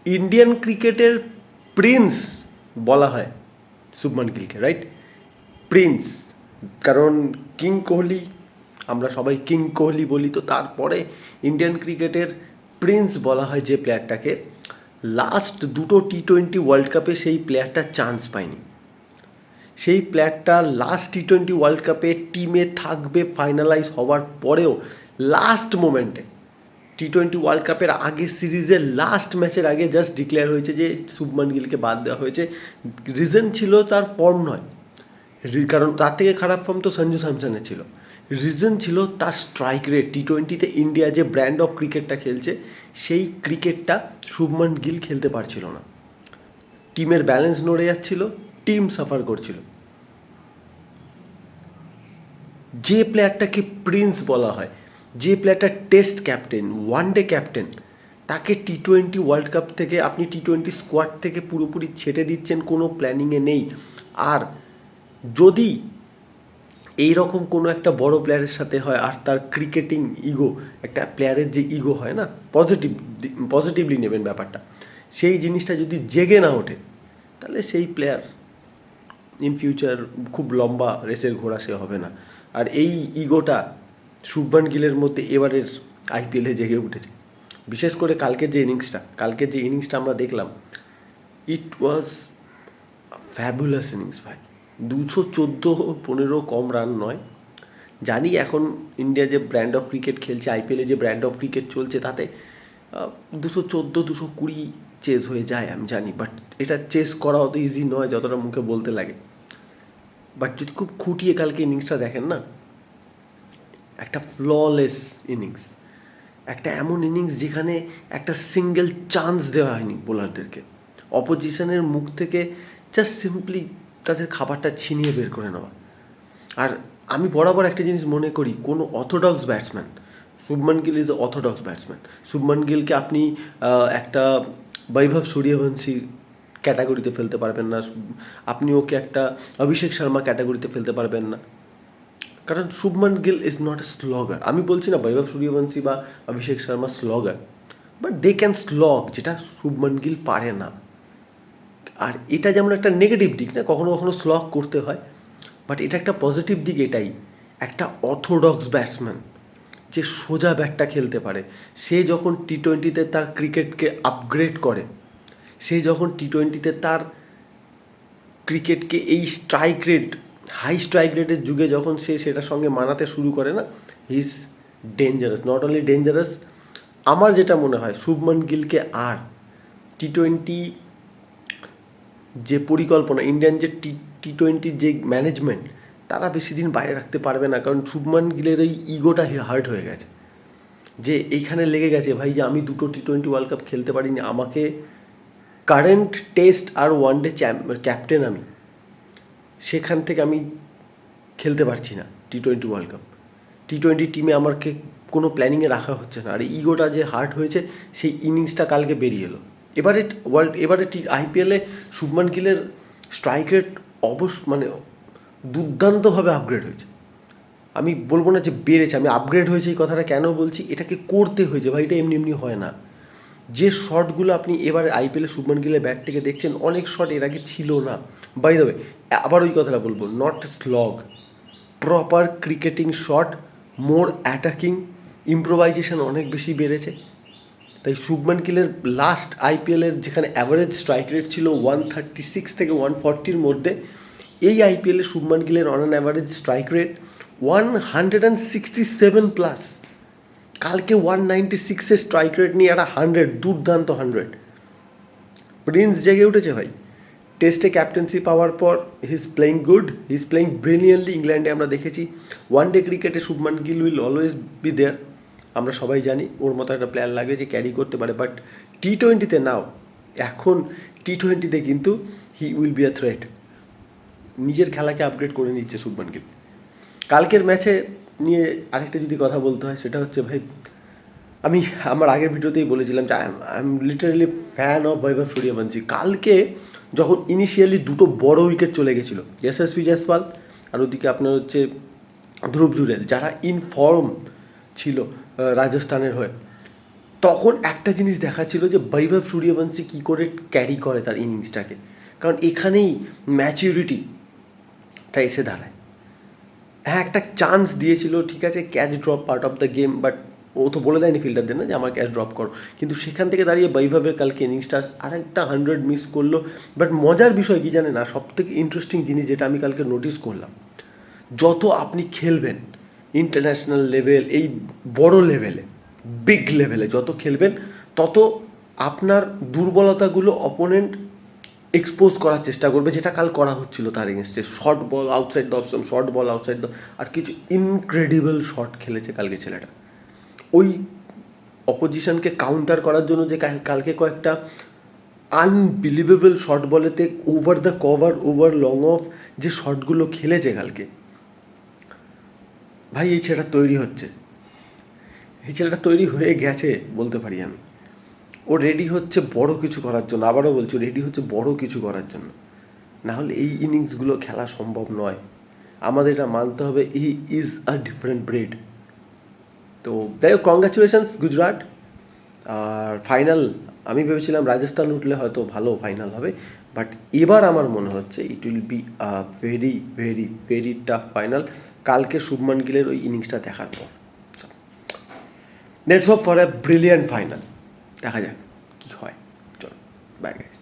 Indian ক্রিকেটের Prince বলা হয় শুভমান গিলকে, রাইট? প্রিন্স, কারণ কিং কোহলি, আমরা সবাই কিং কোহলি বলি, তো তারপরে ইন্ডিয়ান ক্রিকেটের প্রিন্স বলা হয় যে প্লেয়ারটাকে। লাস্ট দুটো টি-20 ওয়ার্ল্ড কাপে সেই প্লেয়ারটা চান্স পায়নি। সেই প্লেয়ারটা লাস্ট টি-20 ওয়ার্ল্ড কাপে টিমে থাকবে ফাইনালাইজ হওয়ার পরেও লাস্ট মোমেন্টে টি-20 ওয়ার্ল্ড কাপের আগে সিরিজের লাস্ট ম্যাচের আগে জাস্ট ডিক্লেয়ার হয়েছে যে শুভমান গিলকে বাদ দেওয়া হয়েছে। রিজন ছিল তার ফর্ম নয়, কারণ তার থেকে খারাপ ফর্ম তো সঞ্জু স্যামসনের ছিল। রিজন ছিল তার স্ট্রাইক রেট। টি-20তে ইন্ডিয়া যে ব্র্যান্ড অফ ক্রিকেটটা খেলছে, সেই ক্রিকেটটা শুভমান গিল খেলতে পারছিল না। টিমের ব্যালেন্স নড়ে যাচ্ছিল, টিম সাফার করছিল। যে প্লেয়ারটাকে প্রিন্স বলা হয়, যে প্লেয়ারটা test captain, one day captain, তাকে টি-20 ওয়ার্ল্ড কাপ থেকে আপনি টি-20 স্কোয়াড থেকে পুরোপুরি ছেটে দিচ্ছেন, কোনো প্ল্যানিংয়ে নেই। আর যদি এইরকম কোনো একটা বড় প্লেয়ারের সাথে হয়, আর তার ক্রিকেটিং ইগো, একটা প্লেয়ারের যে ইগো হয় না, পজিটিভলি নেবেন ব্যাপারটা, সেই জিনিসটা যদি জেগে না ওঠে, তাহলে সেই প্লেয়ার ইন ফিউচার খুব লম্বা রেসের ঘোড়া সে হবে না। আর এই ইগোটা শুভমান গিলের মধ্যে এবারের আইপিএলে জেগে উঠেছে। বিশেষ করে কালকের যে ইনিংসটা আমরা দেখলাম, ইট ওয়াজ ফ্যাবুলাস ইনিংস ভাই। 214 কম রান নয়। জানি এখন ইন্ডিয়া যে ব্র্যান্ড অফ ক্রিকেট খেলছে, আইপিএলে যে ব্র্যান্ড অফ ক্রিকেট চলছে, তাতে 220 চেস হয়ে যায়, আমি জানি। বাট এটা চেস করা অত ইজি নয় যতটা মুখে বলতে লাগে। বাট যদি খুব খুঁটিয়ে কালকে ইনিংসটা দেখেন না, একটা ফ্ললেস ইনিংস, একটা এমন ইনিংস যেখানে একটা সিঙ্গেল চান্স দেওয়া হয়নি বোলারদেরকে। অপোজিশনের মুখ থেকে জাস্ট সিম্পলি তাদের খাবারটা ছিনিয়ে বের করে নেওয়া। আর আমি বরাবর একটা জিনিস মনে করি, কোনো orthodox batsman, Shubman Gill is orthodox batsman. Shubman গিলকে আপনি একটা বৈভব সূর্যবংশী ক্যাটাগরিতে ফেলতে পারবেন না, আপনি ওকে একটা অভিষেক শর্মা ক্যাটাগরিতে ফেলতে পারবেন না, কারণ Shubman Gill is not a slogger. আমি বলছি না বৈভব সূর্যবংশী বা Abhishek Sharma slogger, but they can slog, যেটা শুভমান গিল পারে না। আর এটা যেমন একটা নেগেটিভ দিক না, কখনো কখনো স্লগ করতে হয়, বাট এটা একটা পজিটিভ দিক এটাই, একটা অর্থোডক্স ব্যাটসম্যান যে সোজা ব্যাটটা খেলতে পারে, সে যখন টি-20তে তার ক্রিকেটকে আপগ্রেড করে, সে যখন টি-20তে তার ক্রিকেটকে এই স্ট্রাইক রেট, হাই স্ট্রাইক রেটের যুগে যখন সে সেটার সঙ্গে মানাতে শুরু করে না, he is dangerous. Not only dangerous, আমার যেটা মনে হয় শুভমান গিলকে আর টি-20 যে পরিকল্পনা, ইন্ডিয়ান যে টি-20 যে ম্যানেজমেন্ট, তারা বেশি দিন বাইরে রাখতে পারবে না। কারণ শুভমান গিলের এই ইগোটা হার্ট হয়ে গেছে, যে এইখানে লেগে গেছে ভাই, যে আমি দুটো টি-20 ওয়ার্ল্ড কাপ খেলতে পারিনি, আমাকে কারেন্ট টেস্ট আর ওয়ান ডে ক্যাপ্টেন আমি, সেখান থেকে আমি খেলতে পারছি না টি-20 ওয়ার্ল্ড কাপ। টি-20 টিমে আমাকে কোনো প্ল্যানিংয়ে রাখা হচ্ছে না। আর ইগোটা যে হার্ট হয়েছে, সেই ইনিংসটা কালকে বেরিয়ে এলো। এবারে আইপিএলে শুভমান গিলের স্ট্রাইক রেট মানে দুর্দান্তভাবে আপগ্রেড হয়েছে। আমি বলবো না যে বেড়েছে, আমি আপগ্রেড হয়েছে এই কথাটা কেন বলছি, এটাকে করতে হয়েছে ভাই, এটা এমনি এমনি হয় না। যে শটগুলো আপনি এবার আইপিএলে শুভমান গিলের ব্যাট থেকে দেখছেন, অনেক শট এর আগে ছিল না। বাই দ্য ওয়ে, আবার ওই কথাটা বলবো, not slog, proper cricketing shot, more attacking, improvisation অনেক বেশি বেড়েছে। তাই শুভমান গিলের লাস্ট আইপিএলের যেখানে অ্যাভারেজ স্ট্রাইক রেট ছিল 136 থেকে 140-র মধ্যে, এই আইপিএলে শুভমান গিলের on an average strike rate 167+। কালকে 196-এর স্ট্রাইক রেট নিয়ে একটা 100, দুর্দান্ত 100। প্রিন্স জেগে উঠেছে ভাই। টেস্টে ক্যাপ্টেন্সি পাওয়ার পর he is playing good, he is playing brilliantly. ইংল্যান্ডে আমরা দেখেছি, ওয়ান ডে ক্রিকেটে Shubman Gill will always be there, আমরা সবাই জানি ওর মতো একটা প্লেয়ার লাগে যে ক্যারি করতে পারে। বাট টি-20তে নাও, এখন টি-20তে কিন্তু he will be a threat. নিজের খেলাকে আপগ্রেড করে নিচ্ছে শুভমান গিল। কালকের ম্যাচে নিয়ে আরেকটা যদি কথা বলতে হয়, সেটা হচ্ছে ভাই, আমি আমার আগের ভিডিওতেই বলেছিলাম যে I am literally fan of Vaibhav Suryavanshi. কালকে যখন ইনিশিয়ালি দুটো বড় উইকেট চলে গেছিলো, যশস্বী জয়সওয়াল আর ওদিকে আপনার হচ্ছে ধ্রুব জুরেল, যারা ইন ফর্ম ছিল রাজস্থানের হয়ে, তখন একটা জিনিস দেখাচ্ছিল যে বৈভব সূর্যবংশী কী করে ক্যারি করে তার ইনিংসটাকে, কারণ এখানেই ম্যাচিউরিটিটা এসে দাঁড়ায়। হ্যাঁ, একটা চান্স দিয়েছিল, ঠিক আছে, catch drop part of the game, but ও তো বলে দেয়নি ফিল্ডারদের না যে আমার ক্যাচ ড্রপ করো, কিন্তু সেখান থেকে দাঁড়িয়ে বৈভবের কালকে ইনিংসটা আরেকটা 100 মিস করলো। বাট মজার বিষয় কি জানেন, আর সব থেকে ইন্টারেস্টিং জিনিস যেটা আমি কালকে নোটিস করলাম, যত আপনি খেলবেন ইন্টারন্যাশনাল লেভেল, এই বড় লেভেলে, বিগ লেভেলে যত খেলবেন, তত আপনার দুর্বলতাগুলো অপোনেন্ট এক্সপোজ করার চেষ্টা করবে, যেটা কাল করা হচ্ছিল তার এগেনস্টে। Short ball outside the option, short ball outside the, আর কিছু ইনক্রেডিবল শট খেলেছে কালকে ছেলেটা। ওই অপোজিশনকে কাউন্টার করার জন্য যে কালকে কয়েকটা আনবিলিভেবল শর্ট বলেতে over the cover, over long off যে শটগুলো খেলেছে কালকে, ভাই এই ছেলেটা তৈরি হচ্ছে, এই ছেলেটা তৈরি হয়ে গেছে বলতে পারি আমি। ও রেডি হচ্ছে বড় কিছু করার জন্য, আবারও বলছি রেডি হচ্ছে বড় কিছু করার জন্য। না হলে এই ইনিংসগুলো খেলা সম্ভব নয়, আমাদের এটা মানতে হবে, he is a different breed. তো যাই হোক, কংগ্রাচুলেশনস গুজরাট। আর ফাইনাল আমি ভেবেছিলাম রাজস্থান উঠলে হয়তো ভালো ফাইনাল হবে, বাট এবার আমার মনে হচ্ছে it will be a very very very tough final কালকে শুভমান গিলের ওই ইনিংসটা দেখার পর। Let's hope for a brilliant final, দেখা যাক কী হয়। চলো, বাই গাইস।